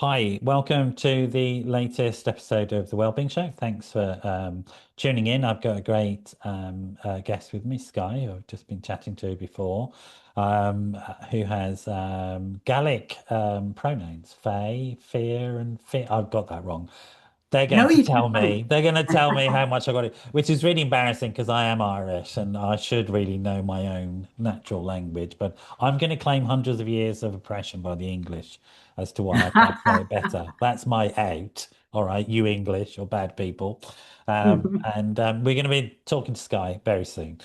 Hi, welcome to the latest episode of the Wellbeing Show. Thanks for tuning in. I've got a great guest with me, Sky, who I've just been chatting to before, who has Gallic pronouns, Faye, Fear, and Fear. I've got that wrong. They're going No, to you tell don't. me, they're going to tell me how much I got it, which is really embarrassing because I am Irish and I should really know my own natural language. But I'm going to claim hundreds of years of oppression by the English as to why I can't say it better. That's my out. All right, you English or bad people. And we're going to be talking to Sky very soon.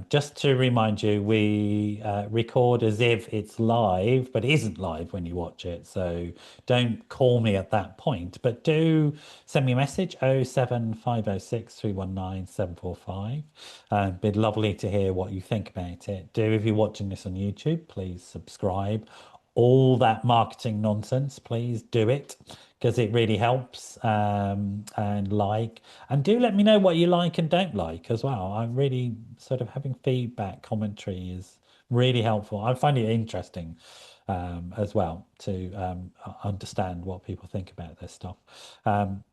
Just to remind you, we record as if it's live, but it isn't live when you watch it. So don't call me at that point, but do send me a message 07506 319 745. It'd be lovely to hear what you think about it. Do, if you're watching this on YouTube, please subscribe. All that marketing nonsense, please do it because it really helps. And and do let me know what you like and don't like as well. I'm really sort of having feedback commentary is really helpful. I find it interesting as well to understand what people think about this stuff. Um,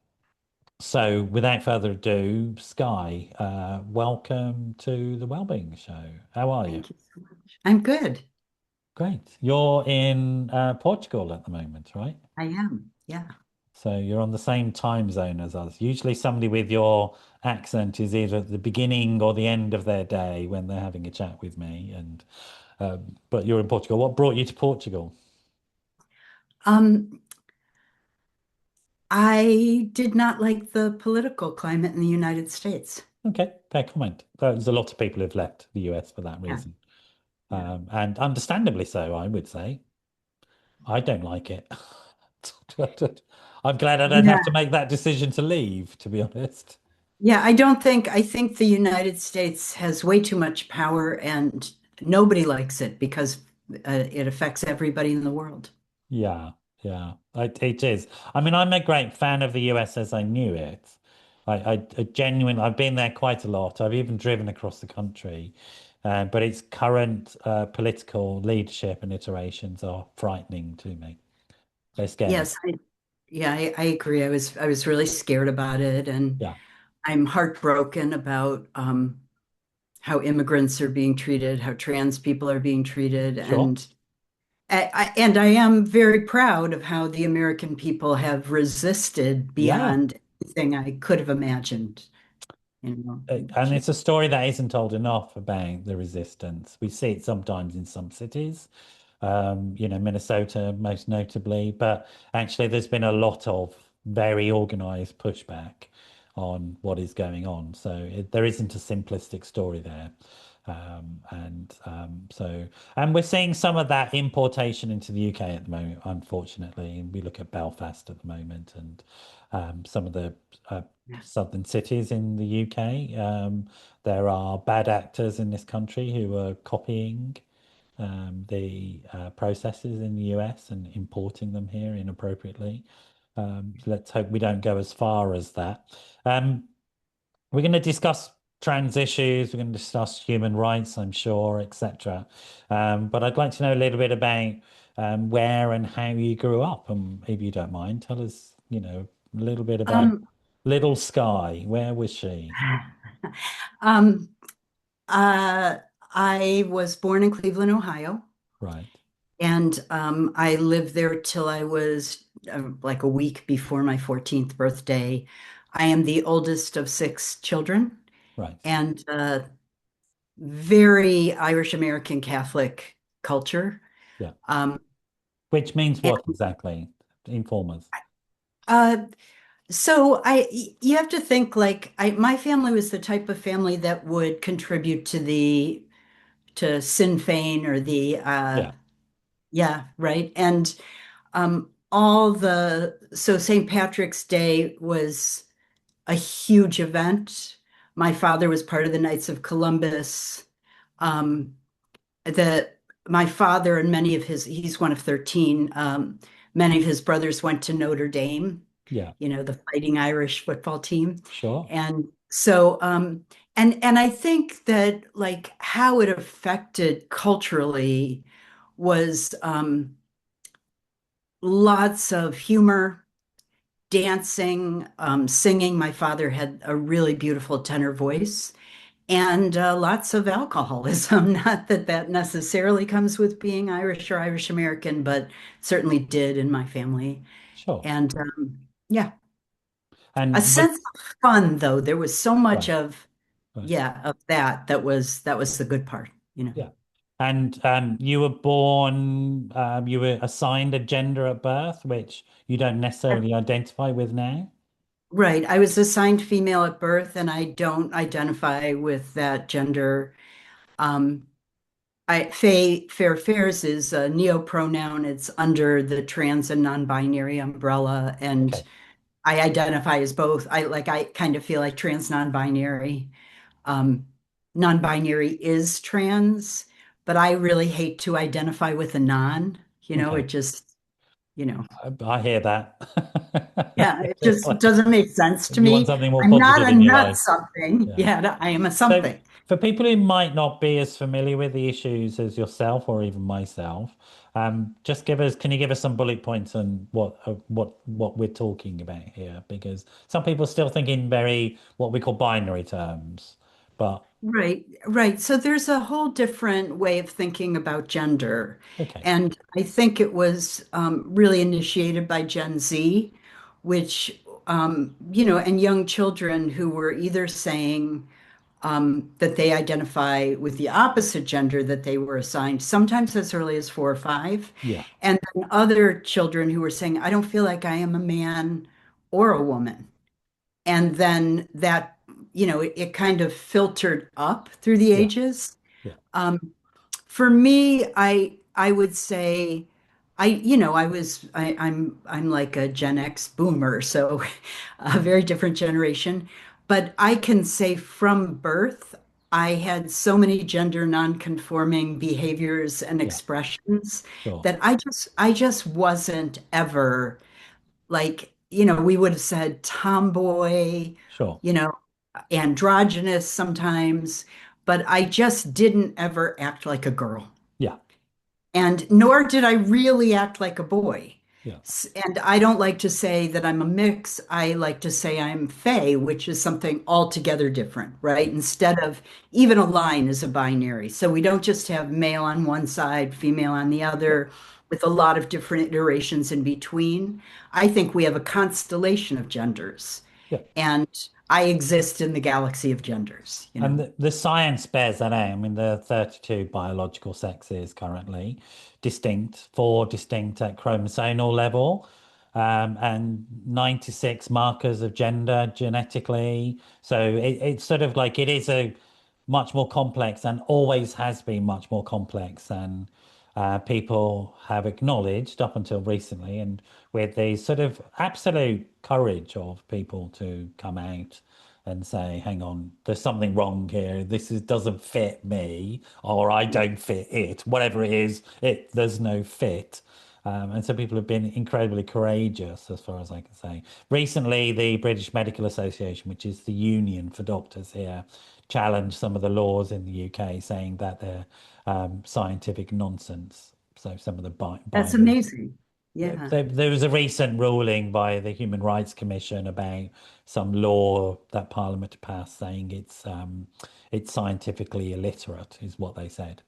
so, without further ado, Sky, welcome to the Wellbeing Show. How are you? Thank you so much. I'm good. Great. You're in Portugal at the moment, right? I am. Yeah. So you're on the same time zone as us. Usually, somebody with your accent is either at the beginning or the end of their day when they're having a chat with me. And but you're in Portugal. What brought you to Portugal? Um, I did not like the political climate in the United States. Okay, fair comment. There's a lot of people who've left the US for that Yeah. reason, Yeah. and understandably so, I would say. I don't like it. I'm glad I don't have to Yeah. make that decision to leave, to be honest. Yeah. I think the United States has way too much power and nobody likes it because it affects everybody in the world. Yeah, yeah, it is. I mean, I'm a great fan of the US as I knew it. I genuinely, I've been there quite a lot. I've even driven across the country, but its current political leadership and iterations are frightening to me. They scare me. Yes. I agree. I was really scared about it, and Yeah, I'm heartbroken about how immigrants are being treated, how trans people are being treated, sure. and I am very proud of how the American people have resisted Yeah. beyond anything I could have imagined. You know, And it's a story that isn't told enough about the resistance. We see it sometimes in some cities, Minnesota most notably, but actually there's been a lot of very organized pushback on what is going on. So there isn't a simplistic story there. And we're seeing some of that importation into the UK at the moment, unfortunately. And we look at Belfast at the moment and some of the uh, southern cities in the UK. There are bad actors in this country who are copying the processes in the US and importing them here inappropriately. Let's hope we don't go as far as that. Um, we're going to discuss trans issues, we're going to discuss human rights, I'm sure, etc. But I'd like to know a little bit about where and how you grew up, and if you don't mind, tell us, a little bit about um, little Sky. Where was she? um, uh, I was born in Cleveland, Ohio, Right, and I lived there till I was like a week before my 14th birthday. I am the oldest of six children, right. and very Irish American Catholic culture. Yeah. Um, Which means and what exactly? Inform us. uh, so you have to think like my family was the type of family that would contribute to to Sinn Féin or Yeah, yeah, right. And all so St. Patrick's Day was a huge event. My father was part of the Knights of Columbus. Um, the My father and many of he's one of 13. Many of his brothers went to Notre Dame, yeah, the Fighting Irish football team. sure. And so and I think that like how it affected culturally was lots of humor, dancing, singing. My father had a really beautiful tenor voice, and lots of alcoholism. Not that that necessarily comes with being Irish or Irish American, but certainly did in my family. Sure. And yeah, a And sense of fun, though. There was so much right, of, right. yeah, of that was the good part, you know. Yeah. And you were born, you were assigned a gender at birth, which you don't necessarily identify with now. Right. I was assigned female at birth, and I don't identify with that gender. Um, Fair Fares is a neo-pronoun. It's under the trans and non-binary umbrella, and Okay. I identify as both. I kind of feel like trans non-binary. Um, Non-binary is trans, but I really hate to identify with a non. It Okay. just, you know, I hear that. yeah, it It's just like doesn't make sense to you want me. something more I'm not positive a in your nut life. something. Yeah. Yeah, I am a So something. for people who might not be as familiar with the issues as yourself or even myself, just can you give us some bullet points on what we're talking about here? Because some people still think in very what we call binary terms, but Right, right. So there's a whole different way of thinking about gender. okay, And I think it was really initiated by Gen Z, which, and young children who were either saying that they identify with the opposite gender that they were assigned, sometimes as early as 4 or 5. yeah, And then other children who were saying, I don't feel like I am a man or a woman. And then that, it kind of filtered up through the yeah, ages. yeah, Um, for me, I would say I'm like a Gen X boomer, so a very different generation. But I can say from birth, I had so many gender non-conforming behaviors and yeah, expressions sure, that I just wasn't ever like, we would have said tomboy, sure, you know, androgynous sometimes, but I just didn't ever act like a girl. yeah, And nor did I really act like a boy. yeah, And I don't like to say that I'm a mix. I like to say I'm fey, which is something altogether different, right? yeah, Instead of even a line is a binary. So we don't just have male on one side, female on the yeah, other, with a lot of different iterations in between. I think we have a constellation of genders, yeah. and I exist in the galaxy of genders. And the science bears that out. I mean, there are 32 biological sexes currently, four distinct at chromosomal level, and 96 markers of gender genetically. So it's sort of like it is a much more complex and always has been much more complex than people have acknowledged up until recently. And with the sort of absolute courage of people to come out and say, hang on, there's something wrong here. Doesn't fit me, or I don't fit it. Whatever it is, there's no fit. And so people have been incredibly courageous, as far as I can say. Recently, the British Medical Association, which is the union for doctors here, challenged some of the laws in the UK, saying that they're scientific nonsense. So some of the That's binary amazing. Yeah. there was a recent ruling by the Human Rights Commission about some law that Parliament passed saying it's scientifically illiterate, is what they said.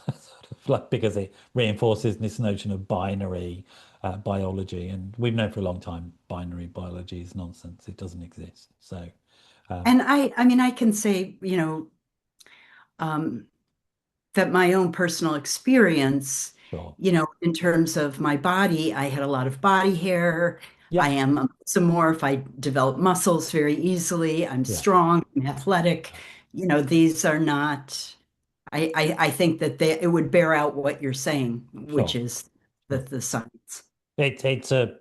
Sort of like because it reinforces this notion of binary biology, and we've known for a long time binary biology is nonsense. It doesn't exist. So, um, And I mean, I can say, um, that my own personal experience, sure, in terms of my body, I had a lot of body hair. I yeah, am a mesomorph. I develop muscles very easily. I'm yeah, strong, I'm athletic. These are not, I think that it would bear out what you're saying, which sure, is sure. the science. It's a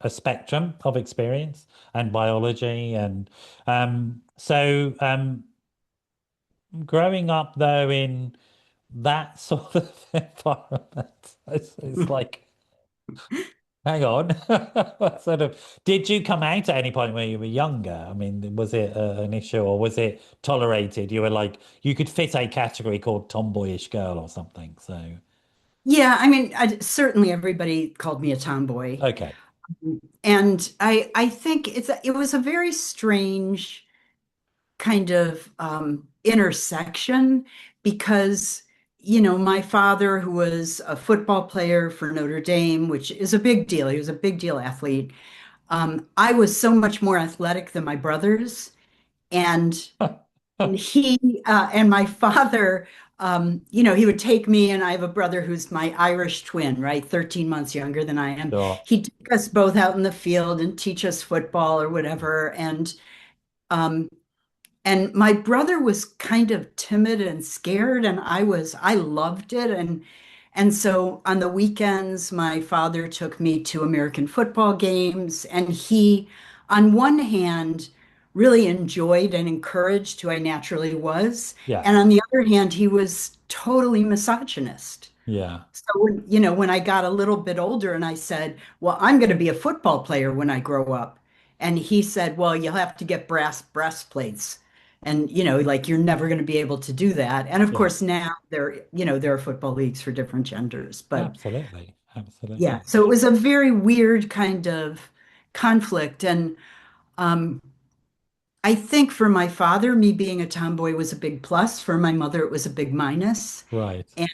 spectrum of experience and biology, and so growing up though in that sort of environment, it's like, hang on, sort of. Did you come out at any point when you were younger? I mean, was it an issue or was it tolerated? You were like you could fit a category called tomboyish girl or something. So Yeah, I mean, certainly everybody called me a tomboy. Okay. And I think it was a very strange kind of intersection because, my father, who was a football player for Notre Dame, which is a big deal, he was a big deal athlete. I was so much more athletic than my brothers. And and my father, he would take me, and I have a brother who's my Irish twin, right? 13 months younger than I am. Sure. He'd take us both out in the field and teach us football or whatever. Um, and my brother was kind of timid and scared, and I loved it. And so on the weekends, my father took me to American football games, and he, on one hand, really enjoyed and encouraged who I naturally was. Yeah. And on the other hand, he was totally misogynist. Yeah. So when I got a little bit older and I said, "Well, I'm going to be a football player when I grow up," and he said, "Well, you'll have to get brass breastplates." And like you're never going to be able to do that. And of Yeah. course now there are football leagues for different genders. But Absolutely. yeah, Absolutely. so it was a very weird kind of conflict. And um I think for my father, me being a tomboy was a big plus. For my mother, it was a big minus. Right. And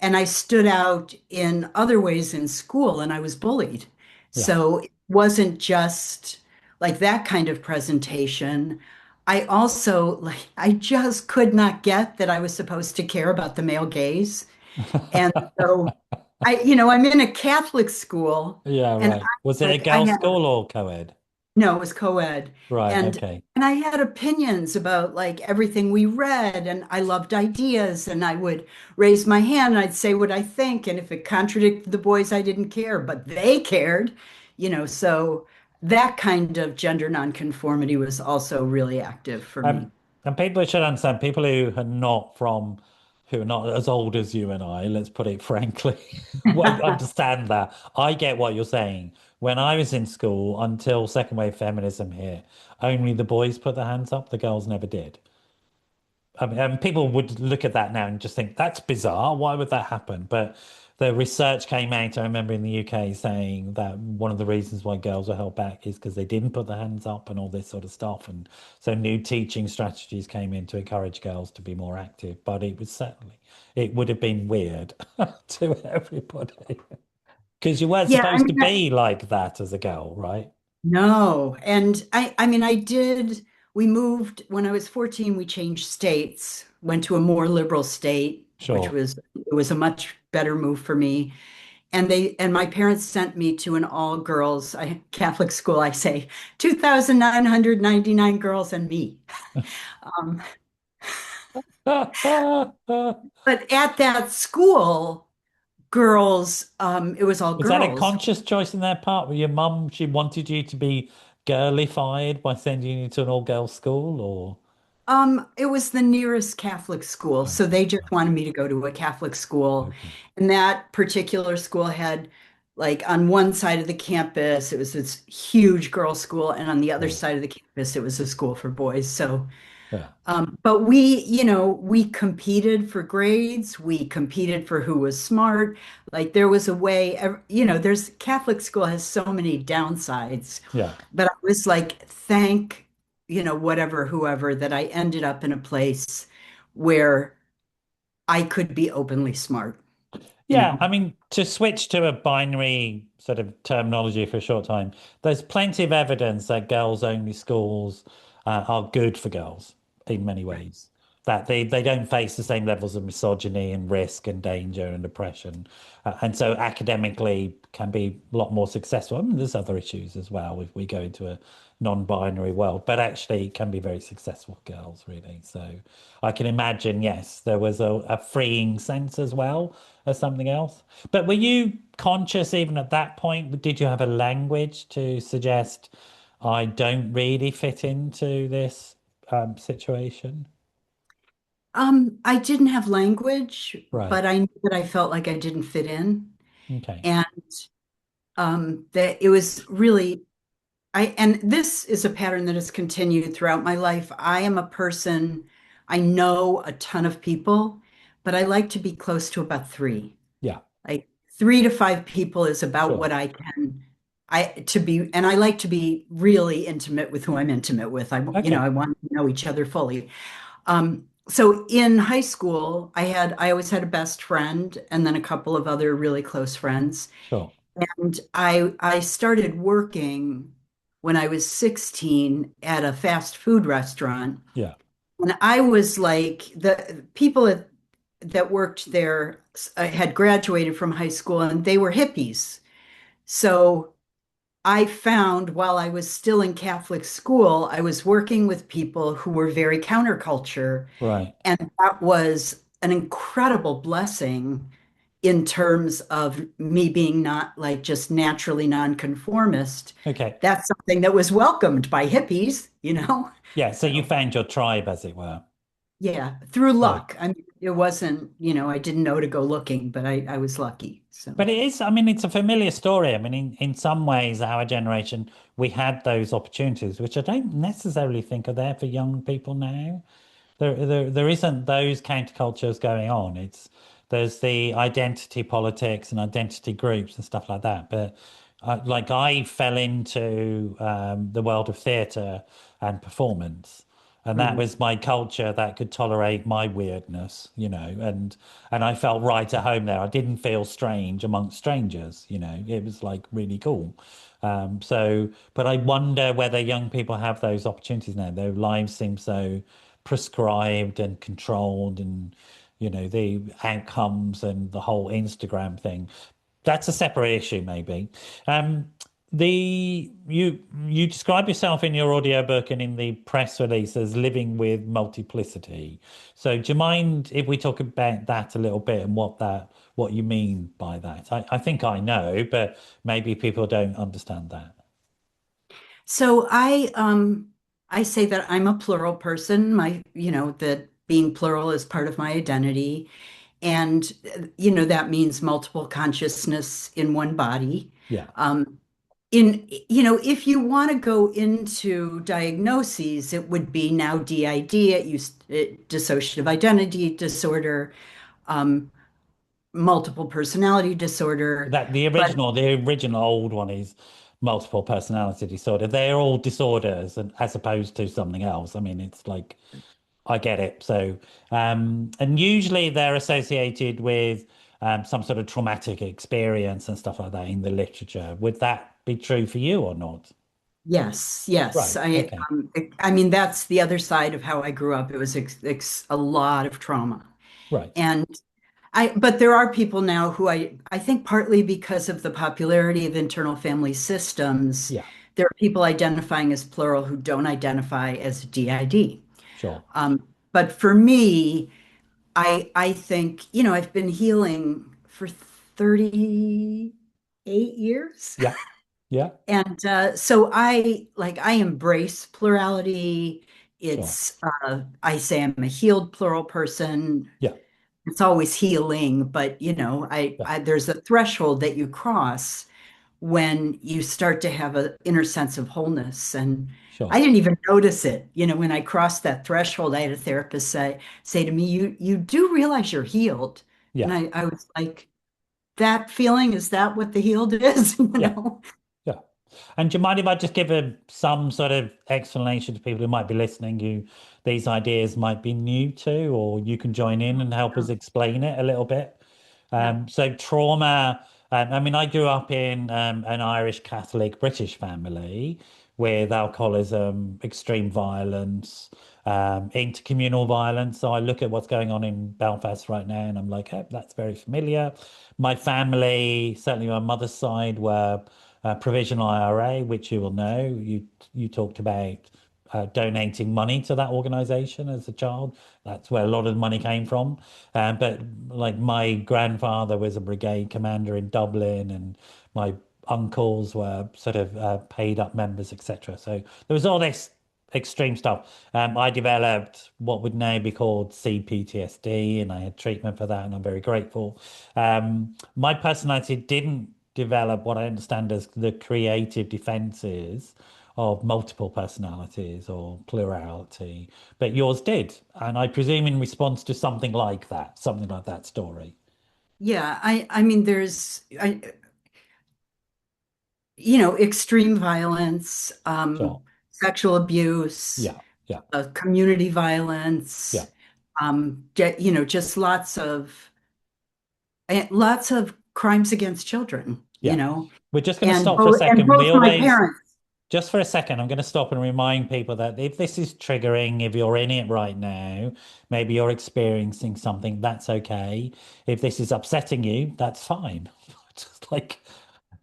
and I stood out in other ways in school and I was bullied. Yeah. So it wasn't just like that kind of presentation. I also like I just could not get that I was supposed to care about the male gaze. And so I'm in a Catholic school Yeah, and right. Was it a I girls' had school or co-ed? no, it was co-ed. Right. And Okay. and I had opinions about like everything we read and I loved ideas and I would raise my hand and I'd say what I think and if it contradicted the boys I didn't care, but they cared, so that kind of gender nonconformity was also really active for me. Um, and people should understand, people who are not as old as you and I, let's put it frankly, won't understand that. I get what you're saying. When I was in school, until second wave feminism hit, only the boys put their hands up, the girls never did. I mean, people would look at that now and just think that's bizarre. Why would that happen? But the research came out, I remember in the UK saying that one of the reasons why girls were held back is because they didn't put their hands up and all this sort of stuff. And so new teaching strategies came in to encourage girls to be more active. But it would have been weird to everybody because you weren't Yeah, I supposed to mean, be like that as a girl, right? no. And I mean, we moved when I was 14, we changed states, went to a more liberal state, which Sure. it was a much better move for me. And my parents sent me to an all girls Catholic school, I say, 2,999 girls and me. Um, but at that school, girls, it was all Was that a girls. conscious choice in their part? Were your mum, she wanted you to be girlified by sending you to an all-girls school or? It was the nearest Catholic school, so Okay, they just right. wanted me to go to a Catholic school. Okay. And that particular school had, like, on one side of the campus, it was this huge girls' school, and on the other Sure. side of the campus, it was a school for boys. So, Yeah. but we competed for grades, we competed for who was smart. Like, there was a way, there's Catholic school has so many downsides. Yeah. But I was like, thank, whatever, whoever, that I ended up in a place where I could be openly smart, you Yeah, know. I mean, to switch to a binary sort of terminology for a short time, there's plenty of evidence that girls-only schools are good for girls in many ways. That they don't face the same levels of misogyny and risk and danger and oppression, and so academically can be a lot more successful. I mean, there's other issues as well if we go into a non-binary world, but actually can be very successful for girls, really. So I can imagine, yes, there was a freeing sense as well as something else. But were you conscious even at that point? Did you have a language to suggest I don't really fit into this situation? I didn't have language, Right. but I knew that I felt like I didn't fit in. Okay. And that it was really and this is a pattern that has continued throughout my life. I am a person, I know a ton of people, but I like to be close to about three. Yeah. 3 to 5 people is about Sure. what I can to be, and I like to be really intimate with who I'm intimate with. Okay. I want to know each other fully. So in high school, I always had a best friend and then a couple of other really close friends. Sure. And I started working when I was 16 at a fast food restaurant. Yeah. And I was like, the people that worked there had graduated from high school and they were hippies. So I found while I was still in Catholic school, I was working with people who were very counterculture. Right. And that was an incredible blessing in terms of me being not like just naturally nonconformist. Okay. That's something that was welcomed by hippies. Yeah. So you So found your tribe, as it were. yeah, through Yeah. luck. I mean, it wasn't, I didn't know to go looking, but I was lucky. So But it is, I mean, it's a familiar story. I mean, in some ways, our generation, we had those opportunities, which I don't necessarily think are there for young people now. There isn't those countercultures going on. There's the identity politics and identity groups and stuff like that. But like I fell into the world of theatre and performance, and that mhm. was my culture that could tolerate my weirdness, and I felt right at home there. I didn't feel strange amongst strangers, It was like really cool. But I wonder whether young people have those opportunities now. Their lives seem so prescribed and controlled, and the outcomes and the whole Instagram thing. That's a separate issue, maybe. Um, the you describe yourself in your audiobook and in the press release as living with multiplicity. So do you mind if we talk about that a little bit and what you mean by that? I think I know, but maybe people don't understand that. So I say that I'm a plural person. That being plural is part of my identity. And that means multiple consciousness in one body. Yeah. Um, if you want to go into diagnoses, it would be now DID, dissociative identity disorder, um, multiple personality disorder. That But the original old one is multiple personality disorder. They're all disorders, and as opposed to something else. I mean, it's like I get it. So, and usually they're associated with some sort of traumatic experience and stuff like that in the literature. Would that be true for you or not? yes, yes. Right. Okay. I mean, that's the other side of how I grew up. It was a lot of trauma. Right. And but there are people now who I think partly because of the popularity of internal family systems, Yeah. there are people identifying as plural who don't identify as DID. Sure. But for me, I think, I've been healing for 38 years. Yeah. Yeah. And so I embrace plurality. Sure. I say I'm a healed plural person. Yeah. It's always healing, but Yeah. there's a threshold that you cross when you start to have an inner sense of wholeness. And I Sure. didn't even notice it. When I crossed that threshold, I had a therapist say to me, you do realize you're healed. And Yeah. I was like, that feeling, is that what the healed is? Yeah. Yeah. And do you mind if I just give some sort of explanation to people who might be listening, who these ideas might be new to, or you can join in and help us explain it a little bit? Yeah. So trauma, I mean, I grew up in an Irish Catholic British family with alcoholism, extreme violence, intercommunal violence. So I look at what's going on in Belfast right now and I'm like, oh, that's very familiar. My family, certainly my mother's side, were provisional IRA, which you will know. You talked about donating money to that organization as a child. That's where a lot of the money came from. But like my grandfather was a brigade commander in Dublin, and my uncles were sort of paid up members, etc. So there was all this extreme stuff. I developed what would now be called CPTSD, and I had treatment for that, and I'm very grateful. My personality didn't develop what I understand as the creative defenses of multiple personalities or plurality, but yours did. And I presume in response to something like that story. Yeah, I mean, extreme violence, Sure. sexual abuse, Yeah. Yeah. community Yeah. violence, just lots of crimes against children, Yeah. We're just going to and stop for a second. both We my always, parents. just for a second, I'm going to stop and remind people that if this is triggering, if you're in it right now, maybe you're experiencing something, that's okay. If this is upsetting you, that's fine. Just like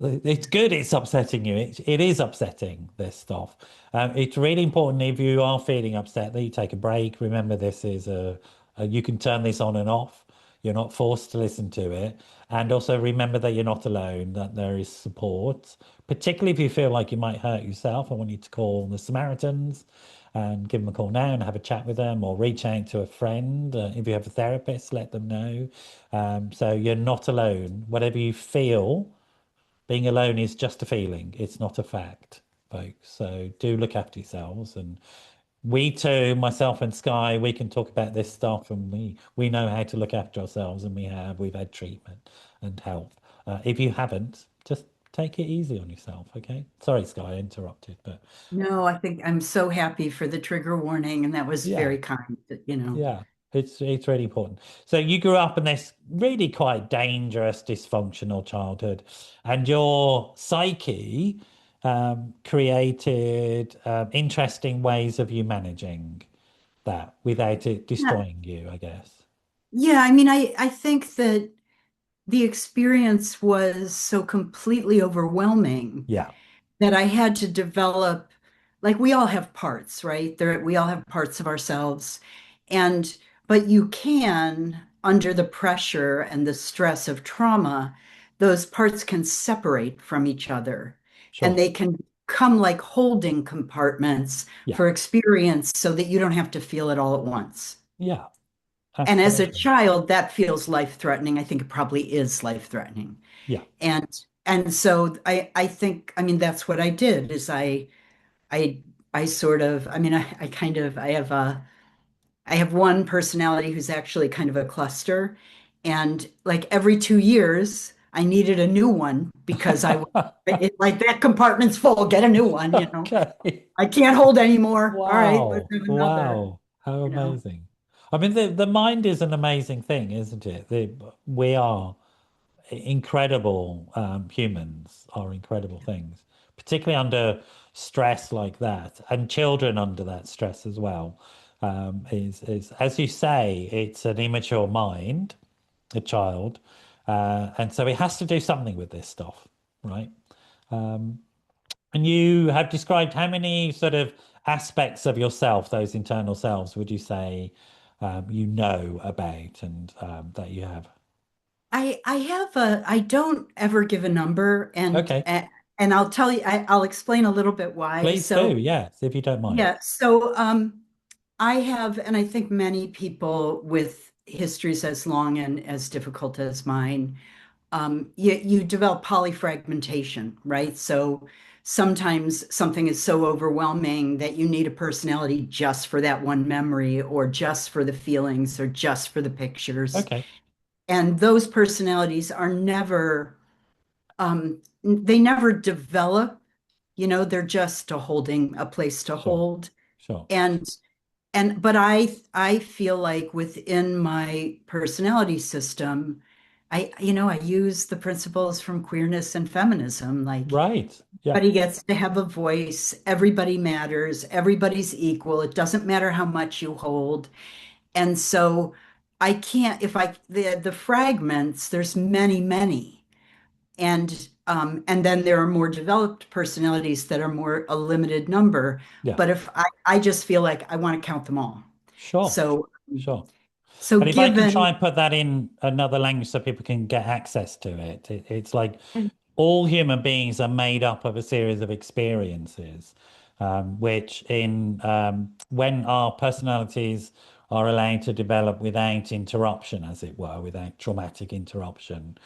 it's good it's upsetting you. It is upsetting, this stuff. It's really important if you are feeling upset that you take a break. Remember, this is you can turn this on and off. You're not forced to listen to it. And also remember that you're not alone, that there is support, particularly if you feel like you might hurt yourself. I want you to call the Samaritans and give them a call now and have a chat with them, or reach out to a friend. If you have a therapist, let them know. So you're not alone. Whatever you feel, being alone is just a feeling. It's not a fact, folks. So do look after yourselves. And we too, myself and Sky, we can talk about this stuff, and we know how to look after ourselves, and we've had treatment and help. If you haven't, just take it easy on yourself, okay? Sorry, Sky, I interrupted, but No, I think I'm so happy for the trigger warning, and that was yeah. very kind. Yeah, it's really important. So you grew up in this really quite dangerous, dysfunctional childhood, and your psyche created interesting ways of you managing that without it Yeah, destroying you, I guess. yeah. I mean, I think that the experience was so completely overwhelming Yeah, that I had to develop, like we all have parts, right? We all have parts of ourselves. And, but you can, under the pressure and the stress of trauma, those parts can separate from each other and sure. they can come like holding compartments Yeah, for experience so that you don't have to feel it all at once. yeah, And as a absolutely. child, that feels life-threatening. I think it probably is life-threatening. Yeah, And so I think, I mean, that's what I did is I I sort of, I mean, I kind of I have one personality who's actually kind of a cluster. And like every 2 years, I needed a new one because like that compartment's full, get a new one. okay. I can't hold anymore. All right, let's Wow. have another, Wow. How you know. amazing. I mean, the mind is an amazing thing, isn't it? We are incredible, humans are incredible things, particularly under stress like that, and children under that stress as well. Is as you say, it's an immature mind, a child, and so it has to do something with this stuff, right? And you have described how many sort of aspects of yourself, those internal selves, would you say you know about and that you have? I don't ever give a number, Okay, and I'll tell you, I'll explain a little bit why. please do. Yes, if you don't mind. Yeah, so I have, and I think many people with histories as long and as difficult as mine, you develop polyfragmentation, right? So sometimes something is so overwhelming that you need a personality just for that one memory, or just for the feelings, or just for the pictures. Okay, And those personalities are never, they never develop, they're just a holding, a place to sure, hold. sure. And but I feel like within my personality system, I use the principles from queerness and feminism. Like Right. Yeah, everybody gets to have a voice, everybody matters, everybody's equal. It doesn't matter how much you hold. And so I can't, if I the fragments, there's many, many. And then there are more developed personalities that are more a limited number. yeah, But if I just feel like I want to count them all. sure, So sure. so And if I can try given and put that in another language so people can get access to it, it's like all human beings are made up of a series of experiences, which when our personalities are allowed to develop without interruption, as it were, without traumatic interruption,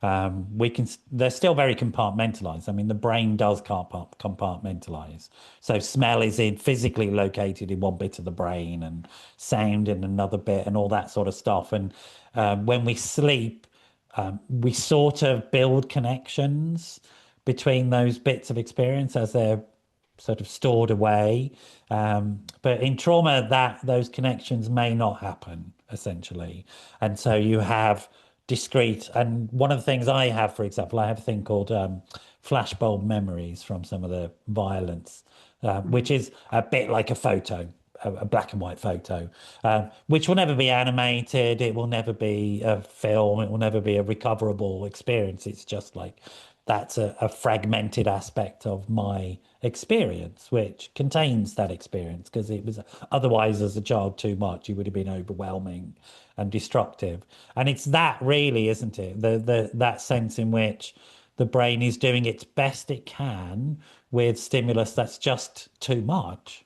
they're still very compartmentalized. I mean, the brain does compartmentalize. So smell is physically located in one bit of the brain, and sound in another bit, and all that sort of stuff. And when we sleep, we sort of build connections between those bits of experience as they're sort of stored away. But in trauma, that those connections may not happen essentially, and so you have discrete. And one of the things I have, for example, I have a thing called flashbulb memories from some of the violence, which is a bit like a photo. A black and white photo, which will never be animated. It will never be a film. It will never be a recoverable experience. It's just like that's a fragmented aspect of my experience, which contains that experience because it was otherwise, as a child, too much. You would have been overwhelming and destructive. And it's that really, isn't it? The that sense in which the brain is doing its best it can with stimulus that's just too much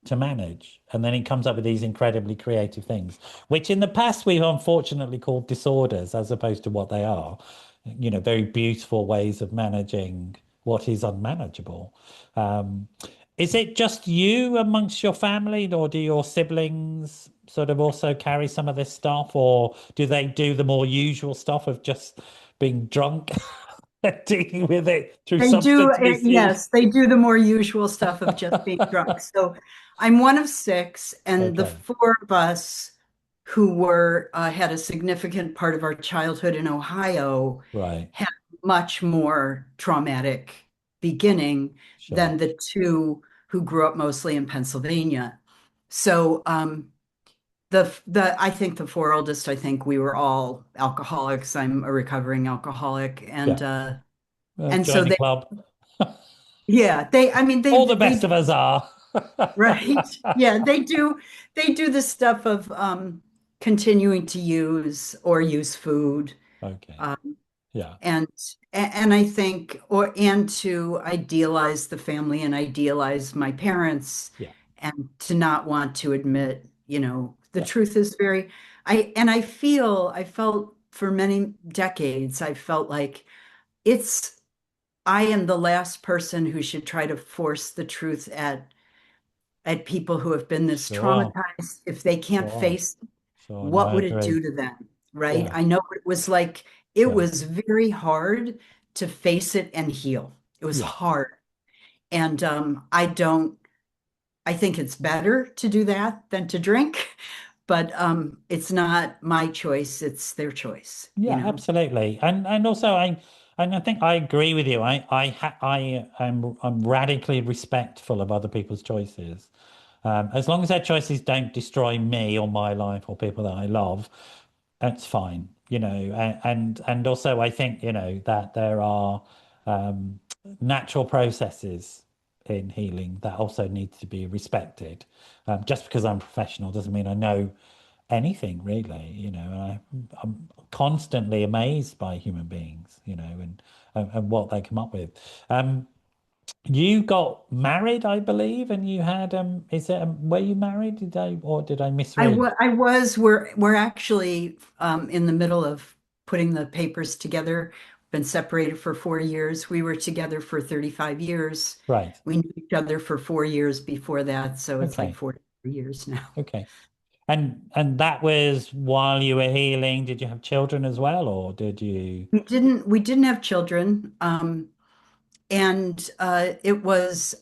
to manage. And then he comes up with these incredibly creative things, which in the past we've unfortunately called disorders as opposed to what they are, very beautiful ways of managing what is unmanageable. Um, is it just you amongst your family, or do your siblings sort of also carry some of this stuff, or do they do the more usual stuff of just being drunk? Dealing with it through They do, substance misuse. yes, they do the more usual stuff of just being drunk. So I'm one of six, and the Okay, four of us who were had a significant part of our childhood in Ohio right, had much more traumatic beginning sure. than the two who grew up mostly in Pennsylvania. So the I think the four oldest, I think we were all alcoholics. I'm a recovering alcoholic, Yeah. and so Join the they, club. yeah, I mean, All the they best do, of us are. right. Yeah, they do the stuff of continuing to use or use food. Okay. Um, Yeah. and and I think and to idealize the family and idealize my parents Yeah. and to not want to admit, the Yeah. truth is very I felt for many decades, I felt like it's I am the last person who should try to force the truth at people who have been this Sure. traumatized. If they can't Sure. face, Sure. No, what I would it agree. do to them? Right? Yeah. I know it was like, it Yeah. was very hard to face it and heal. It was Yeah. hard. And I think it's better to do that than to drink, but it's not my choice, it's their choice, Yeah, absolutely. And also I think I agree with you. I'm radically respectful of other people's choices. As long as their choices don't destroy me or my life or people that I love, that's fine, and also I think, that there are natural processes in healing that also need to be respected. Just because I'm professional doesn't mean I know anything really, I'm constantly amazed by human beings, and what they come up with. Um, you got married, I believe, and you had is it were you married? Did I misread? I was, we're actually in the middle of putting the papers together. Been separated for 4 years. We were together for 35 years. Right. We knew each other for 4 years before that, so it's like Okay. 40 years now. Okay. And that was while you were healing. Did you have children as well, or did you? We didn't have children. And it was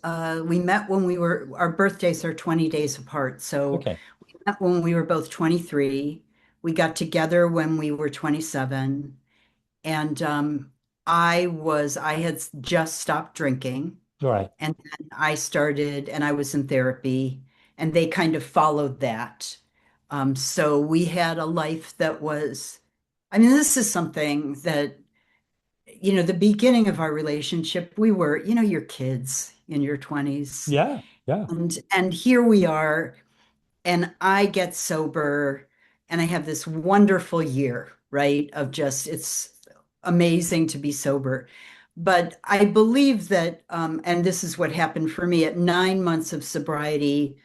we met when our birthdays are 20 days apart. So Okay. we met when we were both 23. We got together when we were 27. And I had just stopped drinking. Right. And then and I was in therapy, and they kind of followed that. So we had a life that was, I mean, this is something that, the beginning of our relationship, we were, you're kids in your 20s. Yeah. Yeah. And here we are, and I get sober, and I have this wonderful year, right? Of just, it's amazing to be sober. But I believe that, and this is what happened for me at 9 months of sobriety,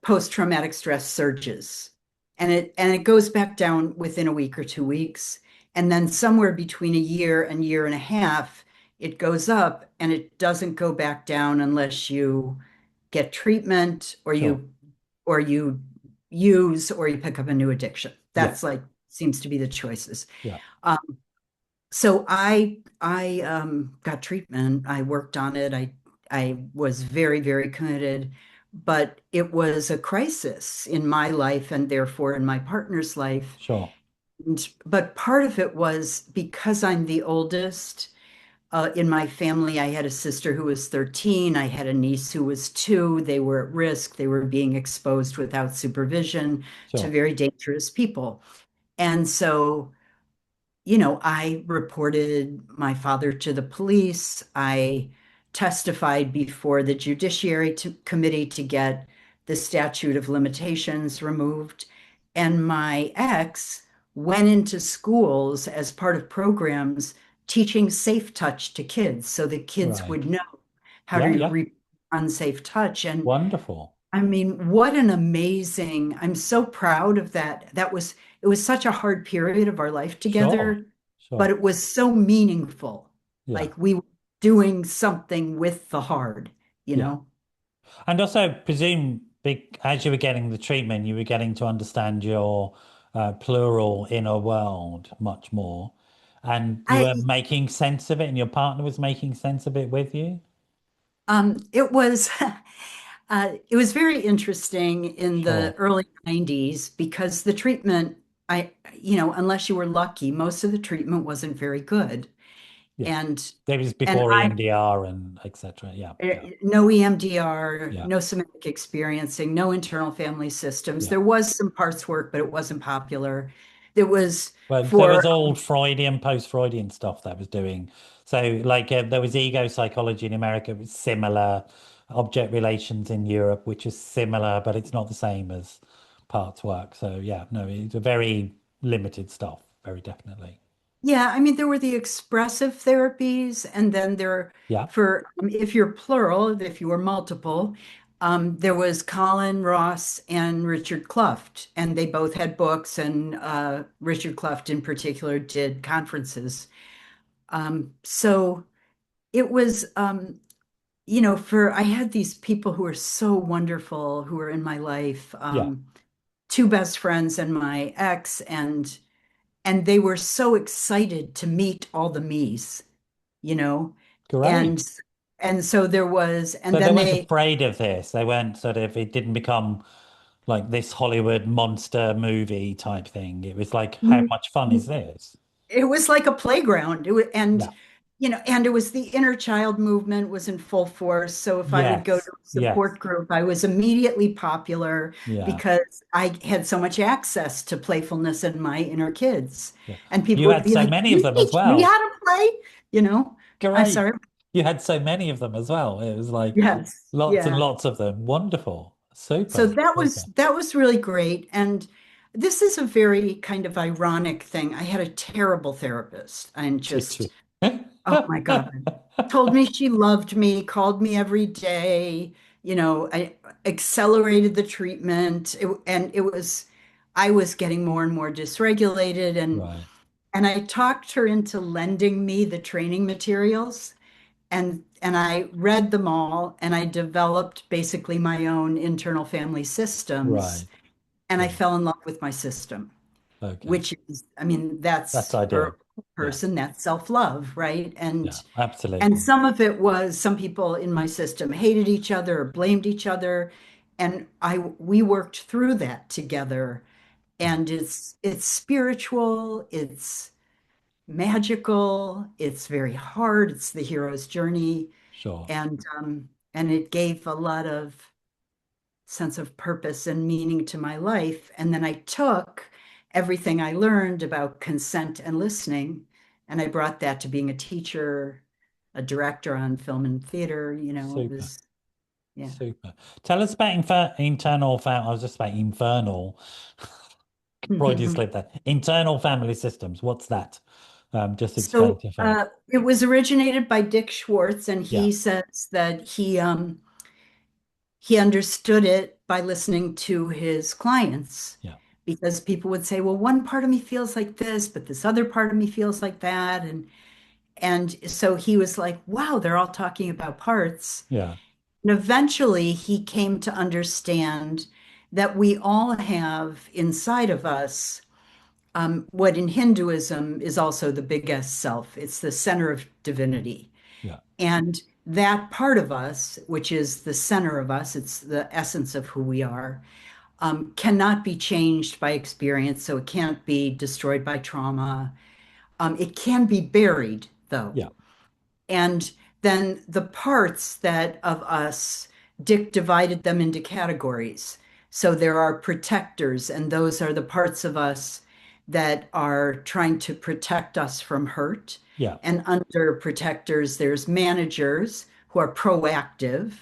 post-traumatic stress surges. And it goes back down within a week or 2 weeks. And then somewhere between a year and year and a half, it goes up, and it doesn't go back down unless you get treatment or Sure. you use or you pick up a new addiction. Yeah. That's like seems to be the choices. Yeah. Um, so I got treatment. I worked on it. I was very, very committed, but it was a crisis in my life and therefore in my partner's life. Sure. But part of it was because I'm the oldest. In my family, I had a sister who was 13. I had a niece who was 2. They were at risk. They were being exposed without supervision to Sure. very dangerous people. And so, I reported my father to the police. I testified before the Committee to get the statute of limitations removed. And my ex went into schools as part of programs teaching safe touch to kids so the kids Right. would know how Yeah. to Yeah. unsafe touch. And Wonderful. I mean, what an amazing, I'm so proud of that. It was such a hard period of our life Sure. together, but Sure. it was so meaningful. Yeah. Like we were doing something with the hard, you Yeah. know? And also presume big as you were getting the treatment, you were getting to understand your plural inner world much more. And you I, were making sense of it, and your partner was making sense of it with you. it was, it was very interesting in the Sure. early 90s because the treatment, unless you were lucky, most of the treatment wasn't very good. Yeah. And, It was and before EMDR and etc. Yeah. Yeah. No EMDR, Yeah. no somatic experiencing, no internal family systems. Yeah. There was some parts work, but it wasn't popular. There was Well, there for, was all Freudian, post-Freudian stuff that was doing. So, like, there was ego psychology in America, it was similar. Object relations in Europe, which is similar, but it's not the same as parts work. So, yeah, no, it's a very limited stuff, very definitely. yeah, I mean, there were the expressive therapies, and then Yeah, if you're plural, if you were multiple, there was Colin Ross and Richard Kluft, and they both had books, and Richard Kluft in particular did conferences. So it was, I had these people who were so wonderful who were in my life, yeah, 2 best friends and my ex, and they were so excited to meet all the me's, you know, great. and and so there was, and So they then weren't they, afraid of this. They weren't sort of, it didn't become like this Hollywood monster movie type thing. It was like, how much fun is this? it was like a playground. Yeah. And it was the inner child movement was in full force. So if I would go to Yes. a Yes. support group, I was immediately popular Yeah. because I had so much access to playfulness in my inner kids. Yeah. And people You would had be so like, many "Can of you them as teach me well. how to play?" You know, I'm Great. sorry. You had so many of them as well. It was like Yes. lots and Yeah. lots of them. Wonderful. So Super. Super. that was really great. And this is a very kind of ironic thing. I had a terrible therapist and Did just, you? oh my God, told me she loved me, called me every day, I accelerated the treatment. I was getting more and more dysregulated, Right. and I talked her into lending me the training materials, and I read them all, and I developed basically my own internal family systems, Right. and I Yeah. fell in love with my system, Okay. which is, I mean, That's that's for ideal. a Yeah. person, that's self-love, right? Yeah. And Absolutely. some of it was some people in my system hated each other or blamed each other, and I we worked through that together. Yeah. And it's spiritual, it's magical, it's very hard, it's the hero's journey, Sure. and it gave a lot of sense of purpose and meaning to my life. And then I took everything I learned about consent and listening, and I brought that to being a teacher, a director on film and theater. It Super. was, yeah. Super. Tell us about internal I was just about infernal. Freudian slip there. Internal family systems. What's that? Just explain So to folks. it was originated by Dick Schwartz, and Yeah. he says that he understood it by listening to his clients Yeah. because people would say, well, one part of me feels like this, but this other part of me feels like that. And so he was like, wow, they're all talking about parts. Yeah. And eventually he came to understand that we all have inside of us what in Hinduism is also the biggest self. It's the center of divinity. Yeah. And that part of us, which is the center of us, it's the essence of who we are, cannot be changed by experience. So it can't be destroyed by trauma. It can be buried, though. Yeah. And then the parts that of us, Dick divided them into categories. So there are protectors, and those are the parts of us that are trying to protect us from hurt. Yeah. And under protectors, there's managers who are proactive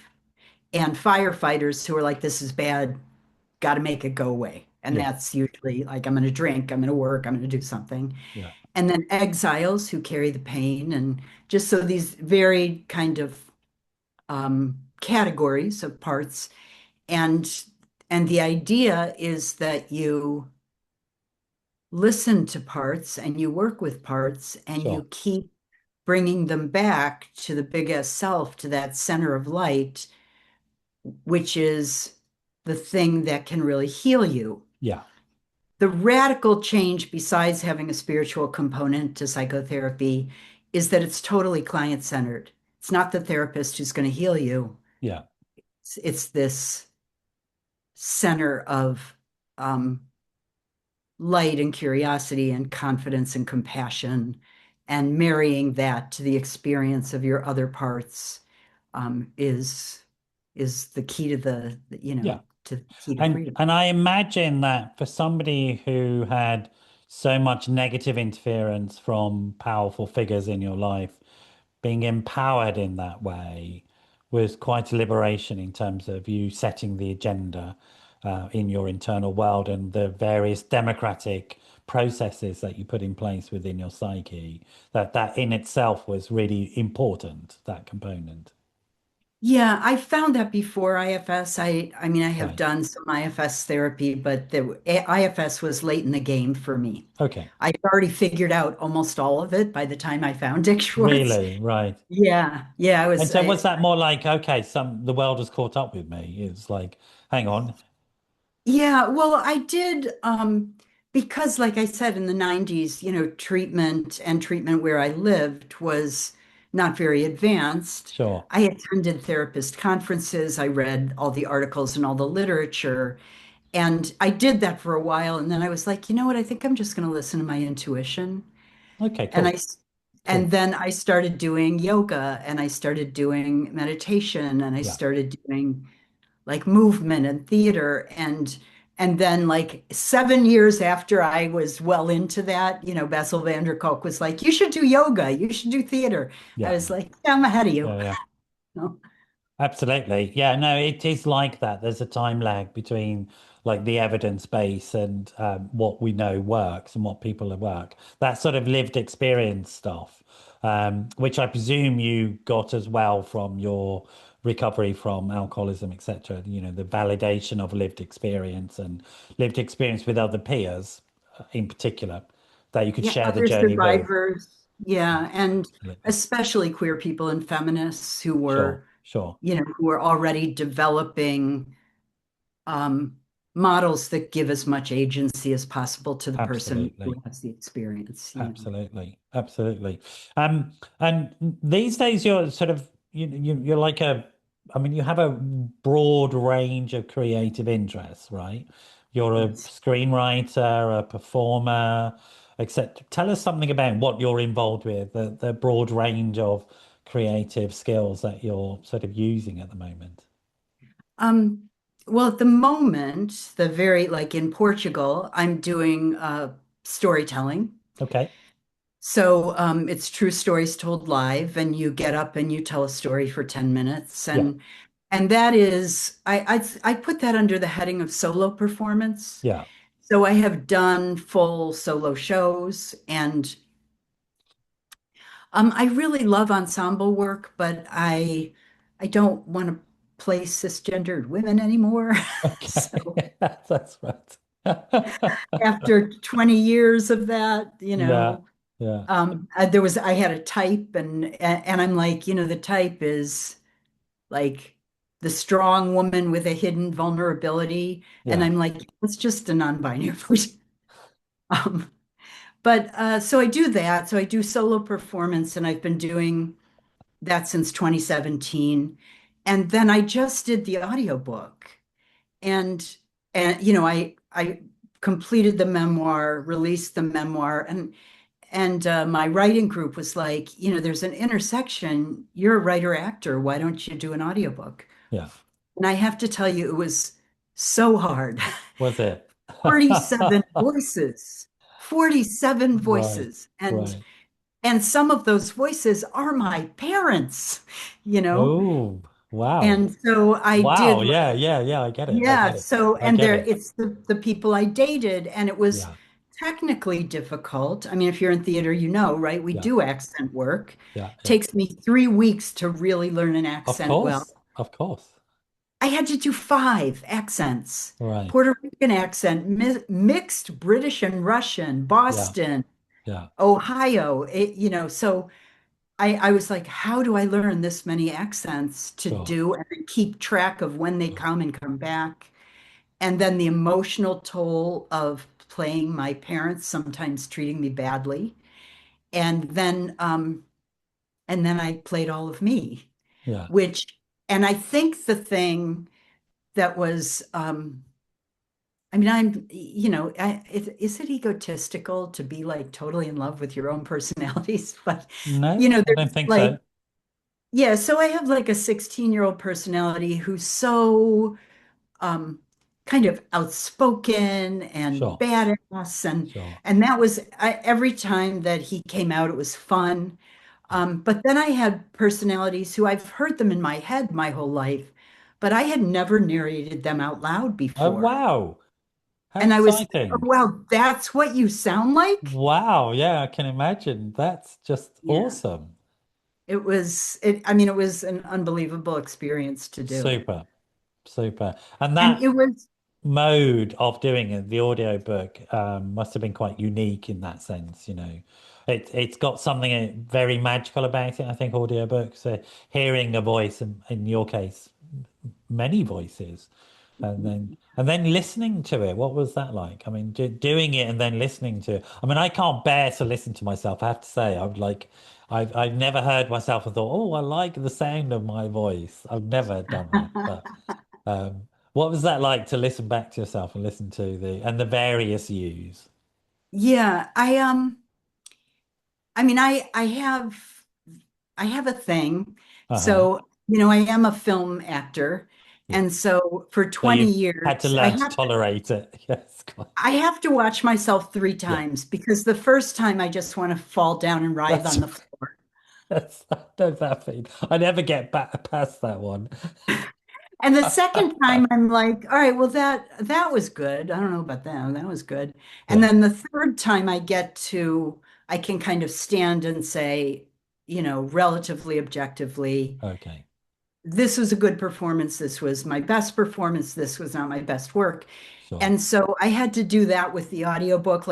and firefighters who are like, this is bad, got to make it go away. And Yeah. that's usually like, I'm going to drink, I'm going to work, I'm going to do something. Yeah. And then exiles who carry the pain. And just so these varied kind of categories of parts. And and the idea is that you listen to parts and you work with parts and Sure. you keep bringing them back to the biggest self, to that center of light, which is the thing that can really heal you. Yeah. The radical change, besides having a spiritual component to psychotherapy, is that it's totally client centered. It's not the therapist who's going to heal you. Yeah. It's this center of um, light and curiosity and confidence and compassion, and marrying that to the experience of your other parts is the key to Yeah. to the key to And freedom. I imagine that for somebody who had so much negative interference from powerful figures in your life, being empowered in that way was quite a liberation in terms of you setting the agenda in your internal world and the various democratic processes that you put in place within your psyche. That in itself was really important, that component. Yeah, I found that before IFS. I mean, I have Right. done some IFS therapy, but the IFS was late in the game for me. Okay. I'd already figured out almost all of it by the time I found Dick Schwartz. Really? Right. Yeah, yeah, I And was. so was that more like, okay, the world has caught up with me? It's like, hang on. Yeah, well, I did because like I said in the 90s, treatment where I lived was not very advanced. Sure. I attended therapist conferences, I read all the articles and all the literature, and I did that for a while, and then I was like, you know what, I think I'm just going to listen to my intuition. Okay, And I cool. and Cool. then I started doing yoga and I started doing meditation and I Yeah. started doing like movement and theater and then like 7 years after I was well into that, Bessel van der Kolk was like, you should do yoga, you should do theater. I Yeah. was like, yeah, I'm ahead of you. Yeah. Yeah. No. Absolutely. Yeah, no, it is like that. There's a time lag between like the evidence base and what we know works and what people have work. That sort of lived experience stuff, which I presume you got as well from your recovery from alcoholism, etc. The validation of lived experience and lived experience with other peers in particular that you could Yeah, share the other journey with. survivors. Yeah, and Absolutely. especially queer people and feminists who Sure, were, sure. who were already developing um, models that give as much agency as possible to the person who Absolutely. has the experience. Absolutely, absolutely. And these days you're sort of you're like I mean, you have a broad range of creative interests, right? You're a Yes. screenwriter, a performer, etc. Tell us something about what you're involved with, the broad range of creative skills that you're sort of using at the moment. Um, well, at the moment, the very like in Portugal, I'm doing storytelling. Okay. So it's true stories told live, and you get up and you tell a story for 10 minutes, Yeah. and that is I put that under the heading of solo performance. Yeah. So I have done full solo shows, and I really love ensemble work, but I don't want to play cisgendered women anymore. So Okay. That's right. after 20 years of that, Yeah. Yeah. I had a type and I'm like, the type is like the strong woman with a hidden vulnerability. And Yeah. I'm like, it's just a non-binary person. Um, But so I do that. So I do solo performance, and I've been doing that since 2017. And then I just did the audiobook. And I completed the memoir, released the memoir, and my writing group was like, there's an intersection. You're a writer actor. Why don't you do an audiobook? Yeah. And I have to tell you, it was so hard. Was it? 47 voices, 47 Right. voices. And some of those voices are my parents, you know? Oh, wow. And so I Wow. did, Yeah, yeah, yeah. I get it. I yeah. get it. So, I and get there, it. it's the people I dated, and it was Yeah, technically difficult. I mean, if you're in theater, right? We yeah, do accent work. yeah, yeah. Takes me 3 weeks to really learn an Of accent well. course. Of course. I had to do 5 accents. Right. Puerto Rican accent, mixed British and Russian, Yeah, Boston, yeah. Ohio. So I was like, how do I learn this many accents to Sure. do and then keep track of when they Sure. come and come back? And then the emotional toll of playing my parents, sometimes treating me badly. And then I played all of me, Yeah. which, and I think the thing that was, I mean, is it egotistical to be like totally in love with your own personalities? But, No, I don't there's think like, so. yeah, so I have like a 16-year-old personality who's so um, kind of outspoken and Sure. badass, and Sure. and that was every time that he came out, it was fun. Yeah. But then I had personalities who I've heard them in my head my whole life, but I had never narrated them out loud Oh, before. wow. How And I was, oh, exciting. wow, that's what you sound like? Wow. Yeah, I can imagine. That's just Yeah. awesome. I mean, it was an unbelievable experience to do. Super. Super. And And that it was, mode of doing it, the audiobook, must have been quite unique in that sense, you know. It's got something very magical about it, I think, audiobooks. Hearing a voice, in your case, many voices, and then listening to it. What was that like? I mean, doing it and then listening to it. I mean, I can't bear to listen to myself. I have to say, I've never heard myself and thought, oh, I like the sound of my voice. I've never done that, but. What was that like to listen back to yourself and listen to the various yous? yeah, I mean, I have a thing. Uh-huh. So, I am a film actor. Yeah. And so for So 20 you've had to years, I learn to have to tolerate it. Yes. God. I have to watch myself three Yeah. times because the first time I just want to fall down and writhe That's on the floor. I know that feeling. I never get back past that one. And the second time I'm like, all right, well that was good. I don't know about that. That was good. And Yeah. then the third time I can kind of stand and say, relatively objectively, Okay. this was a good performance. This was my best performance. This was not my best work. Sure. And so I had to do that with the audiobook.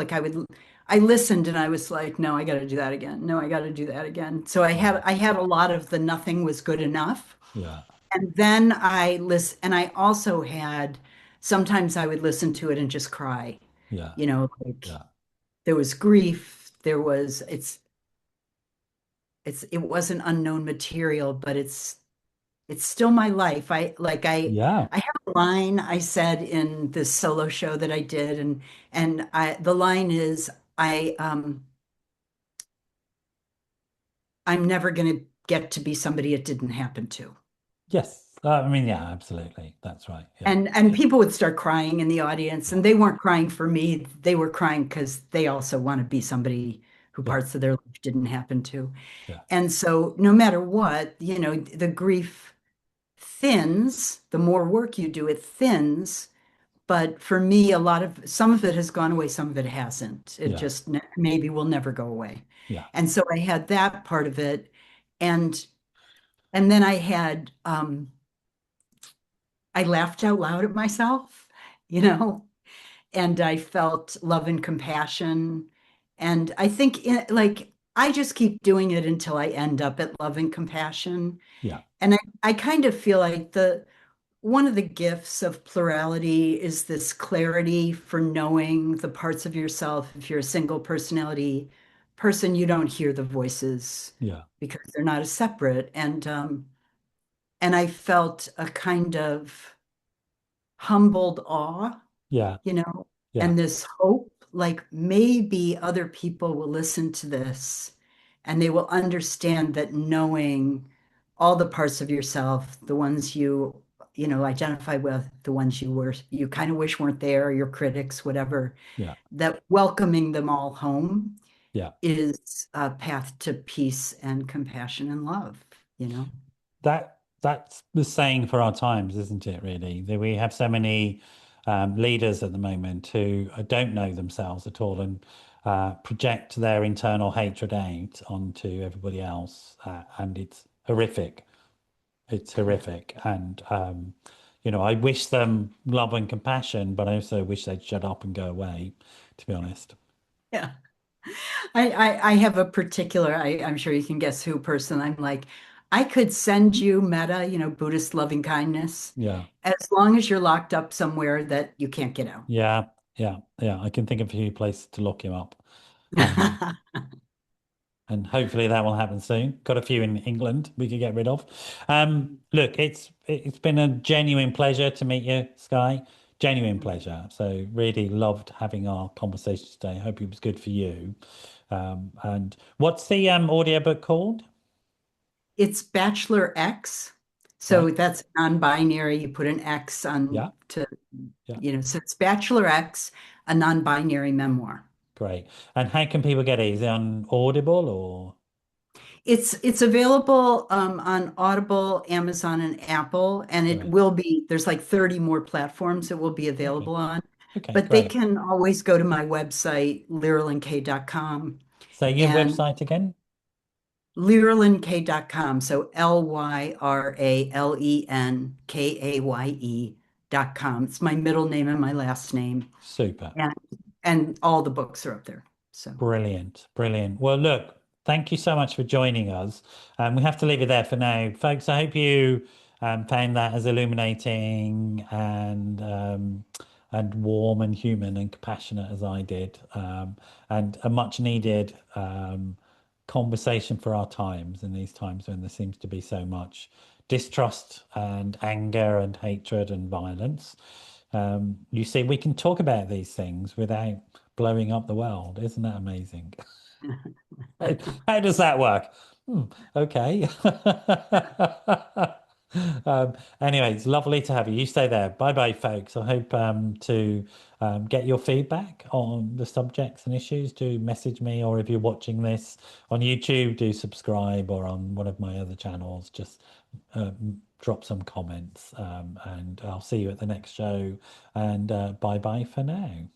I listened and I was like, no, I got to do that again. No, I got to do that again. So Right. I had a lot of the nothing was good enough. Yeah. And then and I also had, sometimes I would listen to it and just cry, Yeah. like Yeah. there was grief, it wasn't unknown material, but it's still my life. Yeah. I have a line I said in this solo show that I did, and the line is I'm never gonna get to be somebody it didn't happen to. Yes. I mean, yeah, absolutely. That's right. Yeah. And people would start crying in the audience, Yeah. and they weren't crying for me. They were crying because they also want to be somebody who Yeah. parts of their life didn't happen to. Yeah. And so no matter what, the grief thins, the more work you do, it thins. But for me, some of it has gone away, some of it hasn't. It Yeah. just maybe will never go away. Yeah. And so I had that part of it. And then I laughed out loud at myself, you know, and I felt love and compassion. And I think I just keep doing it until I end up at love and compassion. Yeah. And I kind of feel like one of the gifts of plurality is this clarity for knowing the parts of yourself. If you're a single personality person, you don't hear the voices Yeah. because they're not as separate. And I felt a kind of humbled awe, Yeah. you know, Yeah. and this hope, like maybe other people will listen to this and they will understand that knowing all the parts of yourself, the ones you identify with, the ones you kind of wish weren't there, your critics, whatever, Yeah. that welcoming them all home Yeah. is a path to peace and compassion and love, you know? That's the saying for our times, isn't it, really? That we have so many leaders at the moment who don't know themselves at all and project their internal hatred out onto everybody else. And it's horrific. It's horrific. And, I wish them love and compassion, but I also wish they'd shut up and go away, to be honest. Yeah. I have a particular, I'm sure you can guess who person. I'm like, I could send you metta, Buddhist loving kindness, Yeah. as long as you're locked up somewhere that you can't get out. Yeah. Yeah. Yeah. I can think of a few places to lock him up. Um, and hopefully that will happen soon. Got a few in England we could get rid of. Look, it's been a genuine pleasure to meet you, Sky. Genuine pleasure. So really loved having our conversation today. Hope it was good for you. And what's the audiobook called? It's Bachelorx. Right. So that's non-binary. You put an X on Yeah. to, Yeah. so it's Bachelorx, a non-binary memoir. Great. And how can people get it? Is it on Audible or? It's available on Audible, Amazon, and Apple, and it Great. will be, there's like 30 more platforms it will be Okay. available on. Okay. But they Great. can always go to my website, lyralenkay.com Say your and website again. lyralenkay.com. So LYRALENKAYE.com. It's my middle name and my last name. Super. And and all the books are up there. So Brilliant, brilliant. Well, look, thank you so much for joining us. We have to leave it there for now, folks. I hope you found that as illuminating and warm and human and compassionate as I did, and a much needed conversation for our times in these times when there seems to be so much distrust and anger and hatred and violence. You see, we can talk about these things without blowing up the world. Isn't that amazing? How does that work? Okay. Anyway, it's lovely to have you. You stay there. Bye bye, folks. I hope to get your feedback on the subjects and issues. Do message me, or if you're watching this on YouTube, do subscribe, or on one of my other channels, just drop some comments. And I'll see you at the next show. And bye bye for now.